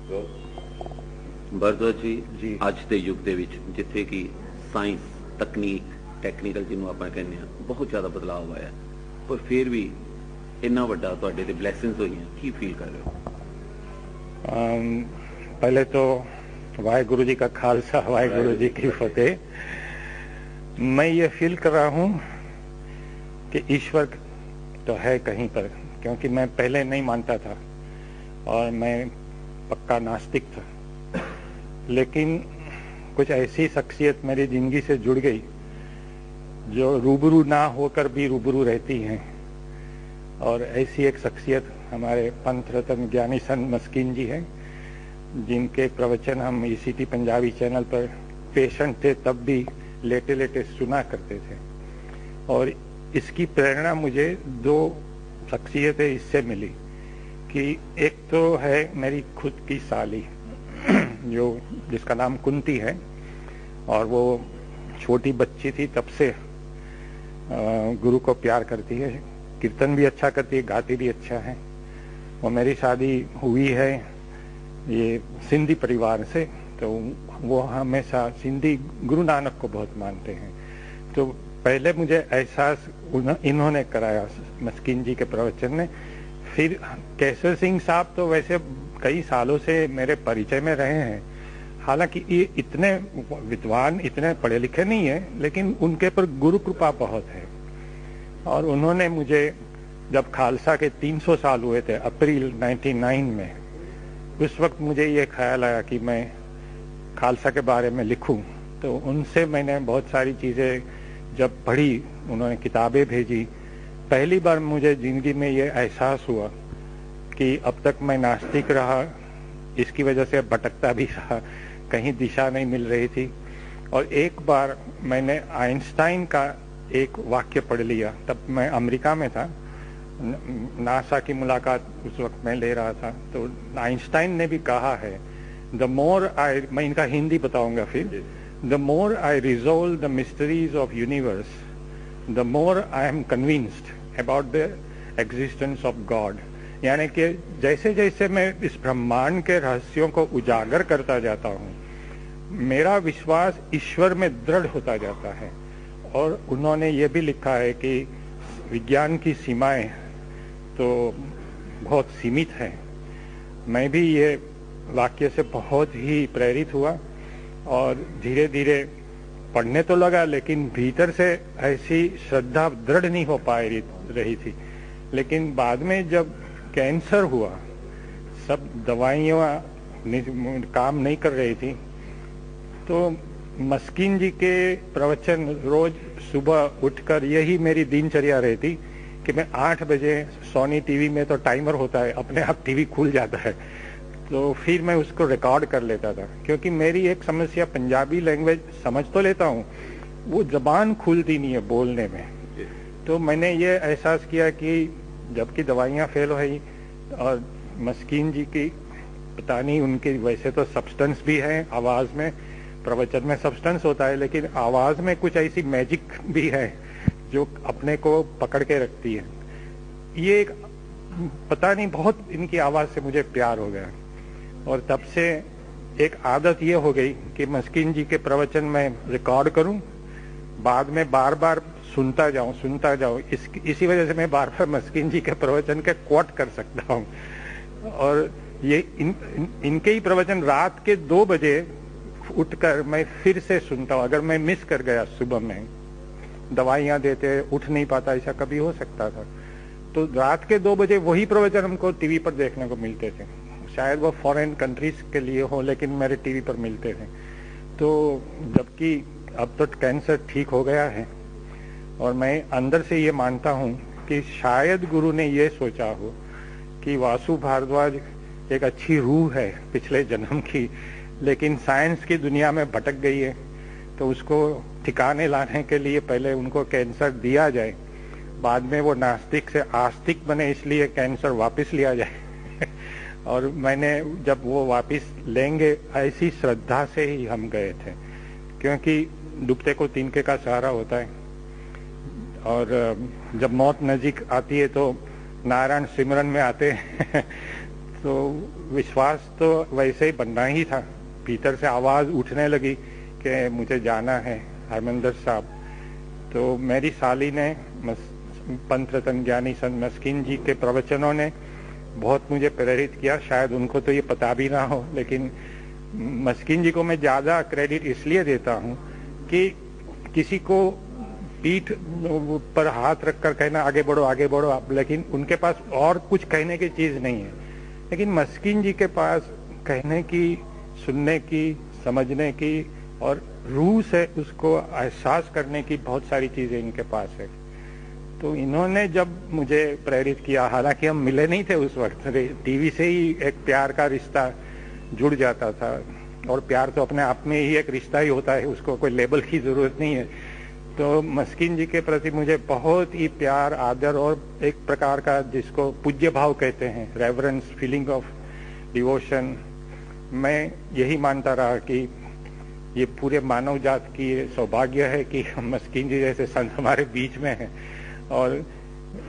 भारद्वाज जी ਅੱਜ ਦੇ ਯੁੱਗ ਦੇ ਵਿੱਚ ਜਿੱਥੇ ਕਿ ਸਾਇੰਸ ਤਕਨੀਕ ਟੈਕਨੀਕਲ ਜਿਹਨੂੰ ਆਪਾਂ ਕਹਿੰਦੇ ਆ ਬਹੁਤ ਜ਼ਿਆਦਾ ਬਦਲਾਅ ਆਇਆ ਪਰ ਫਿਰ ਵੀ ਇੰਨਾ ਵੱਡਾ ਤੁਹਾਡੇ ਤੇ ਬਲੇਸਿੰਗਸ ਹੋਈਆਂ ਕੀ ਫੀਲ ਕਰ ਰਹੇ ਹੋ? पहले तो वाहेगुरु जी का खालसा वाहेगुरु जी की फतेह। मैं ये फील कर रहा हूँ कि ईश्वर तो है कहीं पर, क्योंकि मैं पहले नहीं मानता था और मैं पक्का नास्तिक था, लेकिन कुछ ऐसी शख्सियत मेरी जिंदगी से जुड़ गई जो रूबरू ना होकर भी रूबरू रहती हैं। और ऐसी एक शख्सियत हमारे पंथ रत्न ज्ञानी संत मस्कीन जी हैं, जिनके प्रवचन हम ईसीटी पंजाबी चैनल पर पेशेंट थे तब भी लेटे लेटे सुना करते थे। और इसकी प्रेरणा मुझे दो शख्सियतें इससे मिली कि एक तो है मेरी खुद की साली जो जिसका नाम कुंती है, और वो छोटी बच्ची थी तब से गुरु को प्यार करती है, कीर्तन भी अच्छा करती है, गाती भी अच्छा है। और मेरी शादी हुई है ये सिंधी परिवार से, तो वो हमेशा सिंधी गुरु नानक को बहुत मानते हैं। तो पहले मुझे एहसास इन्होंने कराया मस्कीन जी के प्रवचन ने। फिर केसर सिंह साहब तो वैसे कई सालों से मेरे परिचय में रहे हैं, हालांकि ये इतने विद्वान इतने पढ़े लिखे नहीं है, लेकिन उनके पर गुरु कृपा बहुत है। और उन्होंने मुझे जब खालसा के 300 साल हुए थे अप्रैल 99 में, उस वक्त मुझे ये ख्याल आया कि मैं खालसा के बारे में लिखूं। तो उनसे मैंने बहुत सारी चीज़ें जब पढ़ी, उन्होंने किताबें भेजी, पहली बार मुझे जिंदगी में ये एहसास हुआ कि अब तक मैं नास्तिक रहा, इसकी वजह से भटकता भी रहा, कहीं दिशा नहीं मिल रही थी। और एक बार मैंने आइंस्टाइन का एक वाक्य पढ़ लिया, तब मैं अमेरिका में था, नासा की मुलाकात उस वक्त मैं ले रहा था। तो आइंस्टाइन ने भी कहा है, द मोर आई, मैं इनका हिंदी बताऊंगा फिर, the more I resolve the mysteries of universe, the more I am convinced about the existence of God. यानी कि जैसे जैसे मैं इस ब्रह्मांड के रहस्यों को उजागर करता जाता हूँ, मेरा विश्वास ईश्वर में दृढ़ होता जाता है। और उन्होंने ये भी लिखा है कि विज्ञान की सीमाएं तो बहुत सीमित हैं। मैं भी ये वाक्य से बहुत ही प्रेरित हुआ और धीरे धीरे पढ़ने तो लगा, लेकिन भीतर से ऐसी श्रद्धा दृढ़ नहीं हो पा रही थी। लेकिन बाद में जब कैंसर हुआ, सब दवाइयाँ काम नहीं कर रही थी, तो मस्कीन जी के प्रवचन रोज सुबह उठकर यही मेरी दिनचर्या रहती कि मैं 8 बजे सोनी टीवी में तो टाइमर होता है, अपने आप टीवी खुल जाता है, तो फिर मैं उसको रिकॉर्ड कर लेता था। क्योंकि मेरी एक समस्या, पंजाबी लैंग्वेज समझ तो लेता हूँ, वो जबान खुलती नहीं है बोलने में। तो मैंने ये एहसास किया कि जबकि दवाइयाँ फेल हो गई और मस्कीन जी की पता नहीं, उनकी वैसे तो सब्सटेंस भी है आवाज़ में, प्रवचन में सब्सटेंस होता है, लेकिन आवाज़ में कुछ ऐसी मैजिक भी है जो अपने को पकड़ के रखती है। ये एक पता नहीं, बहुत इनकी आवाज़ से मुझे प्यार हो गया। और तब से एक आदत ये हो गई कि मस्कीन जी के प्रवचन में रिकॉर्ड करूं, बाद में बार बार सुनता जाऊं। इसी वजह से मैं बार बार मस्कीन जी के प्रवचन के कोट कर सकता हूं। और ये इनके ही प्रवचन रात के 2 बजे उठकर मैं फिर से सुनता हूँ। अगर मैं मिस कर गया, सुबह में दवाइयाँ देते उठ नहीं पाता, ऐसा कभी हो सकता था, तो रात के 2 बजे वही प्रवचन हमको टीवी पर देखने को मिलते थे। शायद वो फॉरेन कंट्रीज के लिए हो, लेकिन मेरे टीवी पर मिलते थे। तो जबकि अब तो कैंसर ठीक हो गया है, और मैं अंदर से ये मानता हूँ कि शायद गुरु ने ये सोचा हो कि वासु भारद्वाज एक अच्छी रूह है पिछले जन्म की, लेकिन साइंस की दुनिया में भटक गई है, तो उसको ठिकाने लाने के लिए पहले उनको कैंसर दिया जाए, बाद में वो नास्तिक से आस्तिक बने, इसलिए कैंसर वापस लिया जाए। और मैंने जब वो वापस लेंगे, ऐसी श्रद्धा से ही हम गए थे, क्योंकि डूबते को तिनके का सहारा होता है। और जब मौत नजीक आती है तो नारायण सिमरन में आते हैं तो विश्वास तो वैसे ही बनना ही था। भीतर से आवाज उठने लगी कि मुझे जाना है हरमंदर साहब। तो मेरी साली ने पंथ रत्न ज्ञानी संत मस्किन जी के प्रवचनों ने बहुत मुझे प्रेरित किया। शायद उनको तो ये पता भी ना हो, लेकिन मस्किन जी को मैं ज्यादा क्रेडिट इसलिए देता हूँ कि किसी को पीठ पर हाथ रखकर कहना आगे बढ़ो आप, लेकिन उनके पास और कुछ कहने की चीज नहीं है। लेकिन मस्किन जी के पास कहने की, सुनने की, समझने की और रूह से उसको एहसास करने की बहुत सारी चीजें इनके पास है। तो इन्होंने जब मुझे प्रेरित किया, हालांकि हम मिले नहीं थे उस वक्त, टीवी से ही एक प्यार का रिश्ता जुड़ जाता था, और प्यार तो अपने आप में ही एक रिश्ता ही होता है, उसको कोई लेबल की जरूरत नहीं है। तो मस्किन जी के प्रति मुझे बहुत ही प्यार, आदर और एक प्रकार का जिसको पूज्य भाव कहते हैं, रेवरेंस, फीलिंग ऑफ डिवोशन, मैं यही मानता रहा कि ये पूरे मानव जात की सौभाग्य है कि मस्किन जी जैसे संत हमारे बीच में हैं। और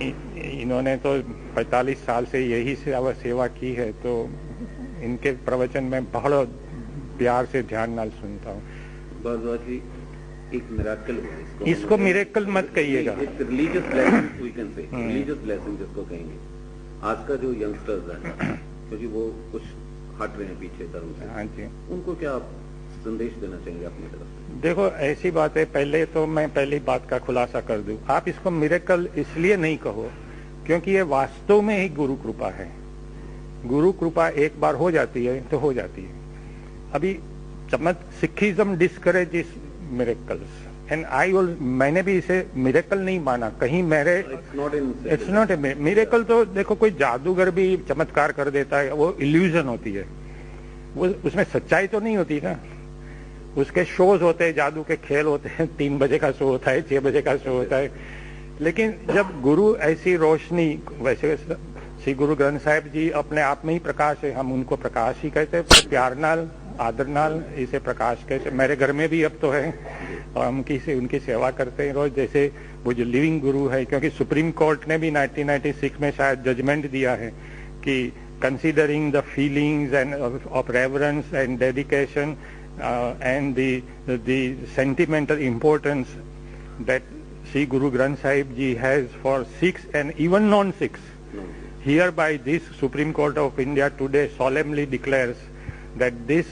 इन्होंने तो 45 साल से यही सेवा की है, तो इनके प्रवचन में बहुत प्यार से ध्यान नाल सुनता हूँ। भारद्वाज जी, एक मिरेकल, इसको मिरेकल मत कहिएगा, एक religious blessing we can say, religious blessing जिसको कहेंगे। आज का जो यंगस्टर्स है, क्योंकि वो कुछ हट रहे हैं पीछे धर्म से, हाँ जी, उनको क्या आप संदेश देना चाहेंगे अपनी तरफ से? देखो ऐसी बात है, पहले तो मैं पहली बात का खुलासा कर दूं, आप इसको मिरेकल इसलिए नहीं कहो क्योंकि ये वास्तव में ही गुरु कृपा है। गुरु कृपा एक बार हो जाती है तो हो जाती है। अभी सिखिज्म डिस्करेजेस मिरेकल्स एंड मैंने भी इसे मिरेकल नहीं माना कहीं। मेरे इट्स नॉट ए मिरेकल। तो देखो कोई जादूगर भी चमत्कार कर देता है, वो इल्यूजन होती है, वो उसमें सच्चाई तो नहीं होती ना। उसके शोज होते हैं, जादू के खेल होते हैं, 3 बजे का शो होता है, 6 बजे का शो होता है। लेकिन जब गुरु ऐसी रोशनी, वैसे श्री गुरु ग्रंथ साहिब जी अपने आप में ही प्रकाश है, हम उनको प्रकाश ही कहते हैं, प्यार नाल, आदर नाल इसे प्रकाश कहते हैं। मेरे घर में भी अब तो है और हम उनकी सेवा करते हैं रोज। जैसे वो जो लिविंग गुरु है, क्योंकि सुप्रीम कोर्ट ने भी 1996 में शायद जजमेंट दिया है कि considering the feelings end of reverence and dedication and the sentimental importance that Sri Guru Granth Sahib Ji has for Sikhs and even non-Sikhs. Hereby this Supreme Court of India today solemnly declares that this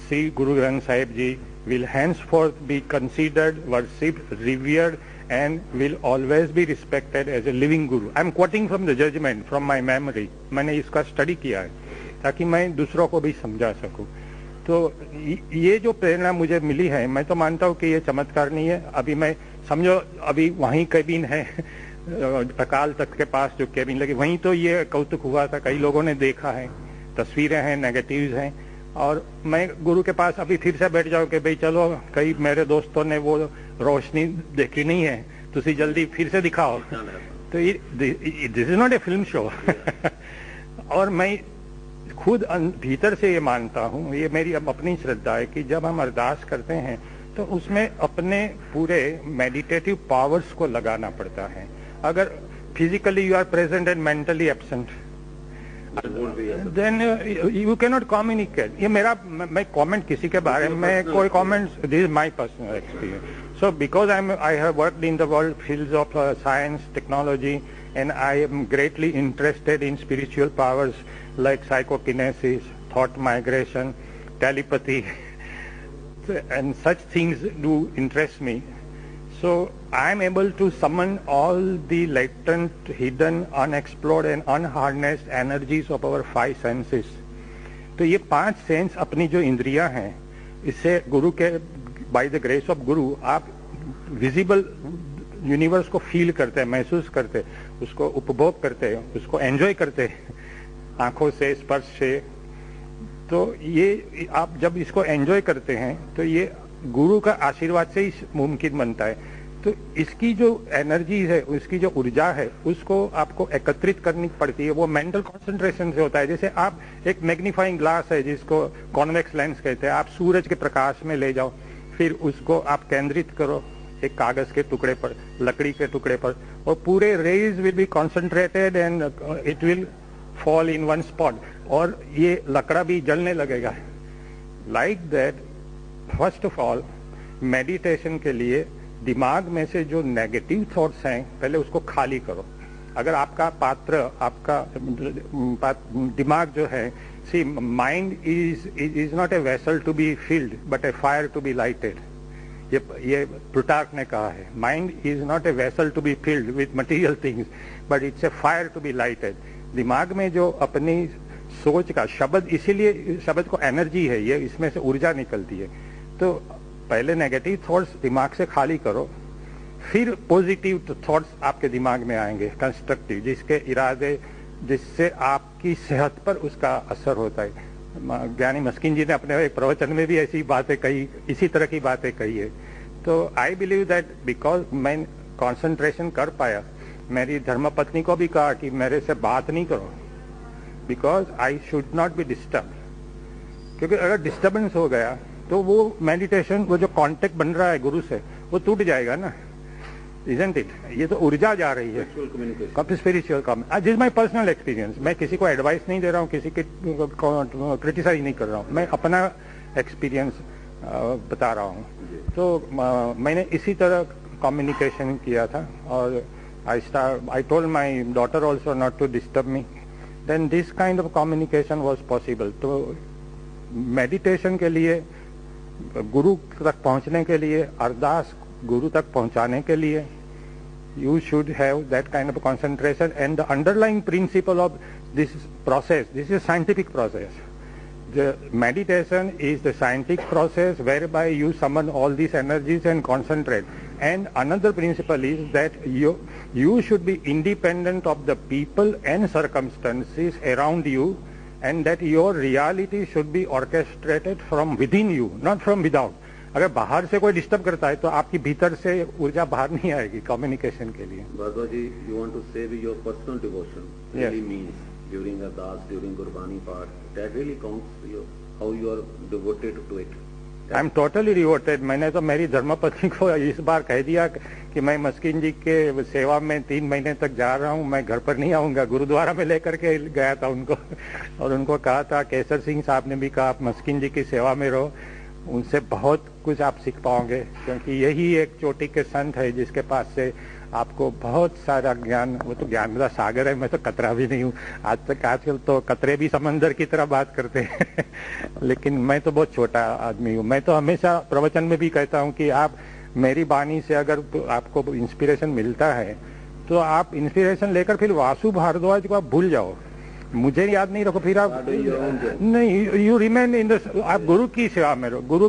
Sri Guru Granth Sahib Ji will henceforth be considered, worshipped, revered and will always be respected as a living Guru. I am quoting from the judgment from my memory. मैंने इसका study किया है ताकि मैं दूसरों को भी समझा सकूं। तो ये जो प्रेरणा मुझे मिली है, मैं तो मानता हूँ कि ये चमत्कार नहीं है। अभी मैं समझो, अभी वहीं केबिन है अकाल तख्त के पास जो केबिन लगी, वहीं तो ये कौतुक हुआ था, कई लोगों ने देखा है, तस्वीरें हैं, नेगेटिव्स हैं। और मैं गुरु के पास अभी फिर से बैठ जाऊं कि भाई चलो, कई मेरे दोस्तों ने वो रोशनी देखी नहीं है, तुसी जल्दी फिर से दिखाओ। तो this is not A film show. और मैं खुद भीतर से ये मानता हूँ, ये मेरी अब अपनी श्रद्धा है कि जब हम अरदास करते हैं तो उसमें अपने पूरे मेडिटेटिव पावर्स को लगाना पड़ता है। अगर physically you are present and mentally absent, then you can not communicate. ये मेरा, मैं कमेंट किसी के बारे में कोई comment, this is my personal experience. So because I have worked in the world fields of science, technology, and I am greatly interested in spiritual powers like psychokinesis, thought migration, telepathy, and such things do interest me. So I am able to summon all the latent, hidden, unexplored and unharnessed energies of our 5 senses. तो ये 5 sense अपनी जो इंद्रियां हैं, इससे गुरु के, by the grace of गुरु, आप visible universe को फील करते हैं, महसूस करते हैं, उसको उपभोग करते हैं, उसको एंजॉय करते हैं आंखों से, स्पर्श से। तो ये आप जब इसको एंजॉय करते हैं तो ये गुरु का आशीर्वाद से ही मुमकिन बनता है। तो इसकी जो एनर्जी है, उसकी जो ऊर्जा है, उसको आपको एकत्रित करनी पड़ती है। वो मेंटल कंसंट्रेशन से होता है। जैसे आप एक मैग्नीफाइंग ग्लास है जिसको कॉन्वेक्स लेंस कहते हैं, आप सूरज के प्रकाश में ले जाओ, फिर उसको आप केंद्रित करो एक कागज के टुकड़े पर, लकड़ी के टुकड़े पर, और पूरे rays will be concentrated and it will fall in one spot और ये लकड़ा भी जलने लगेगा. Like that, first of all, meditation के लिए दिमाग में से जो नेगेटिव थॉट्स हैं पहले उसको खाली करो. अगर आपका पात्र, आपका दिमाग जो है, see, mind is not a vessel to be filled, but a fire to be lighted. ये प्लूटार्क ने कहा है, mind is not a vessel to be filled with material things but it's a fire to be lighted. दिमाग में जो अपनी सोच का शब्द, इसीलिए शब्द को एनर्जी है, ये इसमें से ऊर्जा निकलती है. तो पहले नेगेटिव थॉट्स दिमाग से खाली करो, फिर पॉजिटिव थॉट्स आपके दिमाग में आएंगे, कंस्ट्रक्टिव, जिसके इरादे, जिससे आपकी सेहत पर उसका असर होता है. ज्ञानी मस्किन जी ने अपने एक प्रवचन में भी ऐसी बातें कही, इसी तरह की बातें कही है. तो आई बिलीव दैट बिकॉज मैं कंसंट्रेशन कर पाया, मेरी धर्मपत्नी को भी कहा कि मेरे से बात नहीं करो, because I should not be disturb. क्योंकि अगर डिस्टर्बेंस हो गया तो वो मेडिटेशन, वो जो कांटेक्ट बन रहा है गुरु से, वो टूट जाएगा ना. Isn't it? ये तो ऊर्जा जा रही है. Spiritual come. This my personal experience. मैं किसी को एडवाइस नहीं दे रहा हूँ, किसी के क्रिटिसाइज नहीं कर रहा हूँ, मैं अपना एक्सपीरियंस बता रहा हूँ. तो मैंने इसी तरह कम्युनिकेशन किया था और I told my daughter also not to disturb me. Then this kind of communication was possible. तो मेडिटेशन के लिए, गुरु तक पहुँचने के लिए, अरदास गुरु तक पहुंचाने के लिए, you should have that kind of concentration, and the underlying principle of this process, this is a scientific process. The meditation is the scientific process whereby you summon all these energies and concentrate. And another principle is that you should be independent of the people and circumstances around you, and that your reality should be orchestrated from within you, not from without. अगर बाहर से कोई disturb करता है तो आपकी भीतर से ऊर्जा बाहर नहीं आएगी कम्युनिकेशन के लिए. बाबा जी, you want to say with your personal devotion really means during ardas, during Gurbani part, that really counts you, how you are devoted to it. I am totally devoted. मैंने तो मेरी धर्मपत्नी को इस बार कह दिया कि मैं मस्किन जी के सेवा में 3 महीने तक जा रहा हूँ, मैं घर पर नहीं आऊंगा. गुरुद्वारा में लेकर के गया था उनको और उनको कहा था, केसर सिंह साहब ने भी कहा आप मस्किन जी की सेवा में रहो, उनसे बहुत कुछ आप सीख पाओगे, क्योंकि यही एक चोटी के संत है जिसके पास से आपको बहुत सारा ज्ञान, वो तो ज्ञान का सागर है, मैं तो कतरा भी नहीं हूँ आजकल तो कतरे भी समंदर की तरह बात करते हैं लेकिन मैं तो बहुत छोटा आदमी हूँ. मैं तो हमेशा प्रवचन में भी कहता हूँ कि आप मेरी वाणी से अगर आपको इंस्पिरेशन मिलता है तो आप इंस्पिरेशन लेकर फिर वासु भारद्वाज को आप भूल जाओ, मुझे याद नहीं रखो, फिर आप नहीं, यू रिमेन इन द, आप गुरु की सेवा में रहो. गुरु